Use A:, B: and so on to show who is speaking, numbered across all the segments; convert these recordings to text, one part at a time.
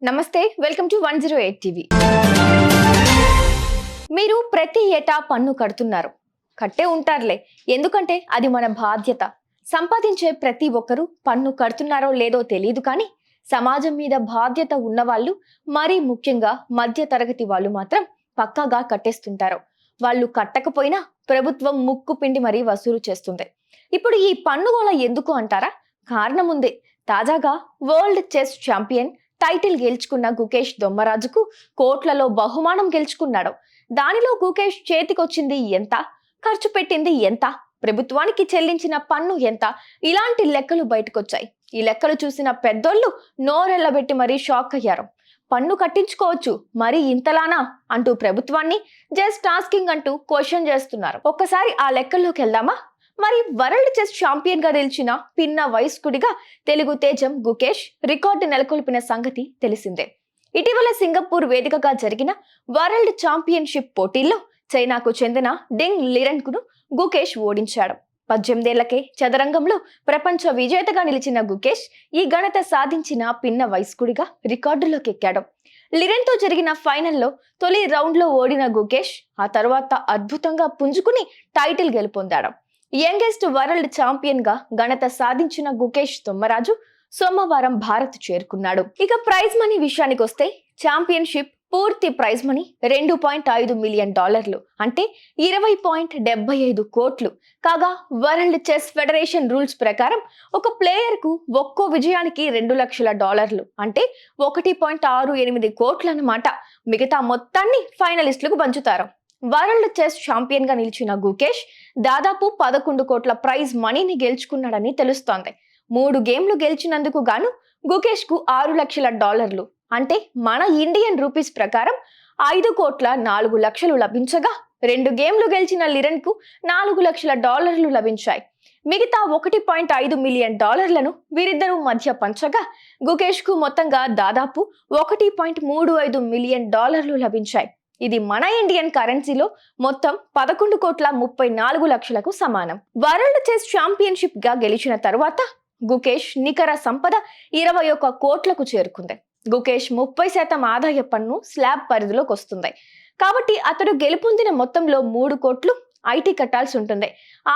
A: నమస్తే, welcome to 108 TV. మీరు ప్రతి ఏటా పన్ను కడుతున్నారు, కట్టే ఉంటారులే. ఎందుకంటే అది మన బాధ్యత. సంపాదించే ప్రతి ఒక్కరూ పన్ను కడుతున్నారో లేదో తెలియదు, కానీ సమాజం మీద బాధ్యత ఉన్నవాళ్ళు, మరీ ముఖ్యంగా మధ్య తరగతి వాళ్ళు మాత్రం పక్కాగా కట్టేస్తుంటారు. వాళ్ళు కట్టకపోయినా ప్రభుత్వం ముక్కు పిండి మరీ వసూలు చేస్తుంది. ఇప్పుడు ఈ పన్ను గోల ఎందుకు అంటారా? కారణం ఉంది. తాజాగా వరల్డ్ చెస్ ఛాంపియన్ టైటిల్ గెలుచుకున్న గుకేష్ దొమ్మరాజుకు కోట్లలో బహుమానం గెలుచుకున్నాడు. దానిలో గుకేష్ చేతికొచ్చింది ఎంత, ఖర్చు పెట్టింది ఎంత, ప్రభుత్వానికి చెల్లించిన పన్ను ఎంత, ఇలాంటి లెక్కలు బయటకొచ్చాయి. ఈ లెక్కలు చూసిన పెద్దోళ్ళు నోరెళ్లబెట్టి మరీ షాక్ అయ్యారు. పన్ను కట్టించుకోవచ్చు, మరి ఇంతలానా అంటూ ప్రభుత్వాన్ని జస్ట్ ఆస్కింగ్ అంటూ క్వశ్చన్ చేస్తున్నారు. ఒక్కసారి ఆ లెక్కల్లోకి వెళ్దామా? మరి వరల్డ్ చెస్ ఛాంపియన్ గా నిలిచిన పిన్న వయస్కుడిగా తెలుగు తేజం గుకేష్ రికార్డు నెలకొల్పిన సంగతి తెలిసిందే. ఇటీవల సింగపూర్ వేదికగా జరిగిన వరల్డ్ ఛాంపియన్షిప్ పోటీల్లో చైనాకు చెందిన డెంగ్ లిరెన్ కు గుకేష్ ఓడించాడు. 18 ఏళ్లకే చదరంగంలో ప్రపంచ విజేతగా నిలిచిన గుకేష్ ఈ ఘనత సాధించిన పిన్న వయస్కుడిగా రికార్డులోకి ఎక్కాడు. లిరెన్ తో జరిగిన ఫైనల్లో తొలి రౌండ్ లో ఓడిన గుకేష్ ఆ తర్వాత అద్భుతంగా పుంజుకుని టైటిల్ గెలుపొందాడు. యంగెస్ట్ వరల్డ్ ఛాంపియన్ గా ఘనత సాధించిన గుకేష్ దొమ్మరాజు సోమవారం భారత్ చేరుకున్నాడు. ఇక ప్రైజ్ మనీ విషయానికి వస్తే ఛాంపియన్షిప్ పూర్తి ప్రైజ్ మనీ $2.5 మిలియన్, అంటే 20.75 కోట్లు కాగా, వరల్డ్ చెస్ ఫెడరేషన్ రూల్స్ ప్రకారం ఒక ప్లేయర్ కు ఒక్కో విజయానికి $2 లక్షలు, అంటే 1.68 కోట్లు అన్నమాట. మిగతా మొత్తాన్ని ఫైనలిస్టులకు పంచుతారు. వరల్డ్ చెస్ ఛాంపియన్ గా నిలిచిన గుకేష్ దాదాపు 11 కోట్ల ప్రైజ్ మనీని గెలుచుకున్నాడని తెలుస్తోంది. 3 గేమ్లు గెలిచినందుకు గాను గుకేష్ కు $6 లక్షలు, అంటే మన ఇండియన్ రూపీస్ ప్రకారం 5.4 కోట్లు లభించగా, 2 గేమ్లు గెలిచిన లిరెన్ కు $4 లక్షలు లభించాయి. మిగతా $1.5 మిలియన్ వీరిద్దరూ మధ్య పంచగా గుకేష్ కు మొత్తంగా దాదాపు $1.35 మిలియన్ లభించాయి. ఇది మన ఇండియన్ కరెన్సీలో మొత్తం 11.34 కోట్లకు సమానం. వరల్డ్ చెస్ ఛాంపియన్షిప్ గా గెలిచిన తరువాత గుకేష్ నికర సంపద 21 కోట్లకు చేరుకుంది. గుకేష్ 30% ఆదాయ పన్ను స్లాబ్ పరిధిలోకి వస్తుంది. కాబట్టి అతడు గెలుపొందిన మొత్తంలో 3 కోట్లు ఐటీ కట్టాల్సి ఉంటుంది.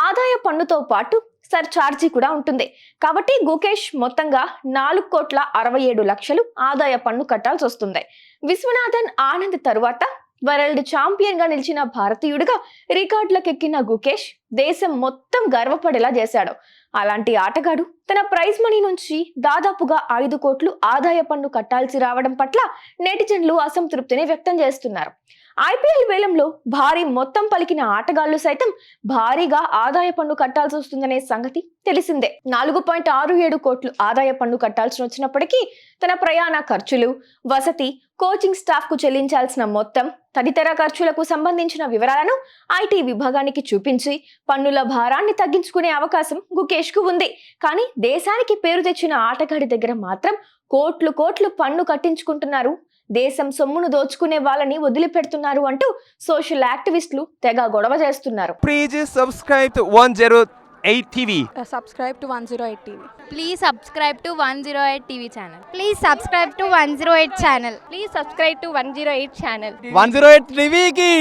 A: ఆదాయ పన్నుతో పాటు సర్ఛార్జీ కూడా ఉంటుంది. కాబట్టి గుకేష్ మొత్తంగా $4.67 ఆదాయ పన్ను కట్టాల్సి వస్తుంది. విశ్వనాథన్ ఆనంద్ తరువాత వరల్డ్ ఛాంపియన్ గా నిలిచిన భారతీయుడిగా రికార్డులకెక్కిన గుకేష్ దేశం మొత్తం గర్వపడేలా చేశాడు. అలాంటి ఆటగాడు తన ప్రైజ్ మనీ నుంచి దాదాపుగా 5 కోట్లు ఆదాయ పన్ను కట్టాల్సి రావడం పట్ల నెటిజన్లు అసంతృప్తిని వ్యక్తం చేస్తున్నారు. ఐపీఎల్ వేలంలో భారీ మొత్తం పలికిన ఆటగాళ్లు సైతం భారీగా ఆదాయ పన్ను కట్టాల్సి వస్తుందనే సంగతి తెలిసిందే. 4.67 కోట్లు ఆదాయ పన్ను కట్టాల్సి వచ్చినప్పటికీ తన ప్రయాణ ఖర్చులు, వసతి, కోచింగ్ స్టాఫ్ కు చెల్లించాల్సిన మొత్తం తదితర ఖర్చులకు సంబంధించిన వివరాలను ఐటీ విభాగానికి చూపించి పన్నుల భారాన్ని తగ్గించుకునే అవకాశం గుకేష్ కు ఉంది. కానీ దేశానికి పేరు తెచ్చిన ఆటగాడి దగ్గర మాత్రం కోట్లు పన్ను కట్టించుకుంటున్నారు, దేశం సొమ్మును దోచుకునే వాళ్ళని వదిలిపెడుతున్నారు అంటూ సోషల్ యాక్టివిస్టులు తెగ గొడవ చేస్తున్నారు.
B: Please subscribe to 108 TV.
C: Subscribe to 108 TV.
D: Please subscribe to 108 TV channel.
E: Please subscribe to 108 channel.
C: Please subscribe to 108 channel.
B: 108 TV ki